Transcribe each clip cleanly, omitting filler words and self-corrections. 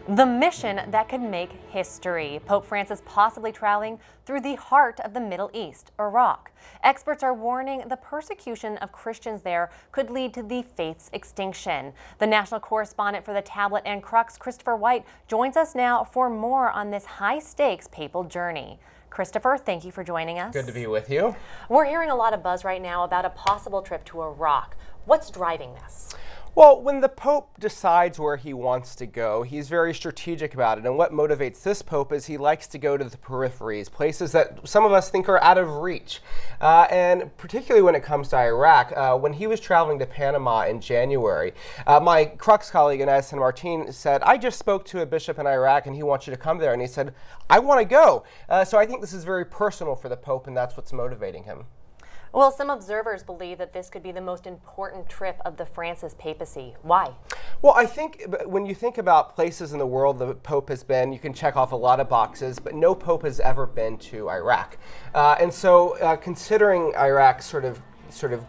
The mission that could make history. Pope Francis possibly traveling through the heart of the Middle East, Iraq. Experts are warning the persecution of Christians there could lead to the faith's extinction. The national correspondent for the Tablet and Crux, Christopher White, joins us now for more on this high-stakes papal journey. Christopher, thank you for joining us. Good to be with you. We're hearing a lot of buzz right now about a possible trip to Iraq. What's driving this? Well, when the Pope decides where he wants to go, he's very strategic about it. And what motivates this Pope is he likes to go to the peripheries, places that some of us think are out of reach. And particularly when it comes to Iraq, when he was traveling to Panama in January, my Crux colleague, Inez San Martin, said, I just spoke to a bishop in Iraq and he wants you to come there. And he said, I want to go. So I think this is very personal for the Pope, and that's what's motivating him. Well, some observers believe that this could be the most important trip of the Francis papacy. Why? Well, I think when you think about places in the world the Pope has been, you can check off a lot of boxes, but no Pope has ever been to Iraq. And so considering Iraq's sort of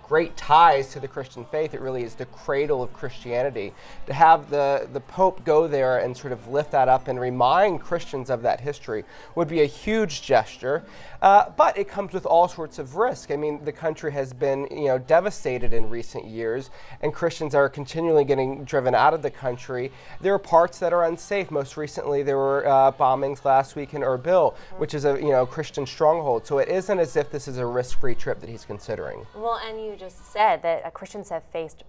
great ties to the Christian faith, it really is the cradle of Christianity. To have the Pope go there and sort of lift that up and remind Christians of that history would be a huge gesture. But it comes with all sorts of risk. I mean, the country has been, devastated in recent years, and Christians are continually getting driven out of the country. There are parts that are unsafe. Most recently, there were bombings last week in Erbil, which is a Christian stronghold. So it isn't as if this is a risk-free trip that he's considering. Well, and you just said that Christians have faced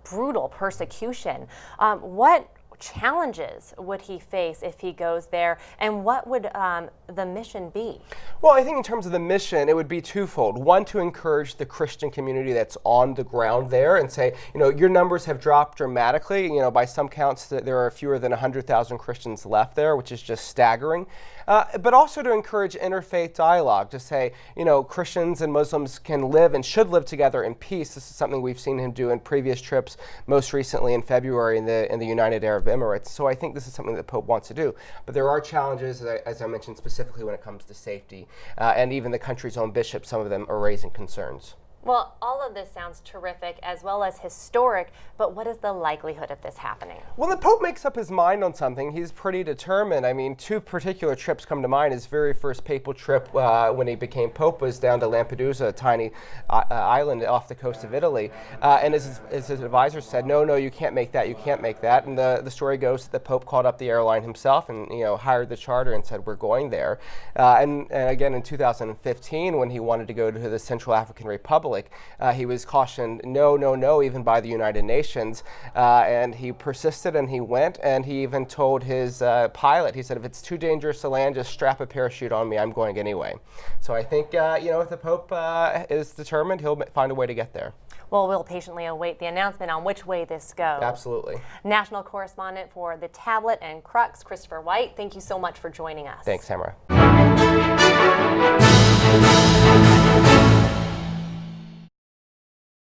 brutal persecution. What challenges would he face if he goes there, and what would the mission be? Well, I think in terms of the mission, it would be twofold. One, to encourage the Christian community that's on the ground there and say, your numbers have dropped dramatically. By some counts, there are fewer than 100,000 Christians left there, which is just staggering. But also to encourage interfaith dialogue, to say, Christians and Muslims can live and should live together in peace. This is something we've seen him do in previous trips, most recently in February in the United Arab Emirates. So I think this is something that the Pope wants to do. But there are challenges, as I mentioned, specifically when it comes to safety. And even the country's own bishops, some of them are raising concerns. Well, all of this sounds terrific as well as historic, but what is the likelihood of this happening? Well, the Pope makes up his mind on something. He's pretty determined. I mean, two particular trips come to mind. His very first papal trip when he became Pope was down to Lampedusa, a tiny island off the coast of Italy. And his advisor said, no, you can't make that, you can't make that. And the story goes that the Pope called up the airline himself and hired the charter and said, we're going there. And again, in 2015, when he wanted to go to the Central African Republic, he was cautioned, no, even by the United Nations. And he persisted and he went, and he even told his pilot, he said, if it's too dangerous to land, just strap a parachute on me, I'm going anyway. So I think, if the Pope is determined, he'll find a way to get there. Well, we'll patiently await the announcement on which way this goes. Absolutely. National correspondent for the Tablet and Crux, Christopher White, thank you so much for joining us. Thanks, Tamara.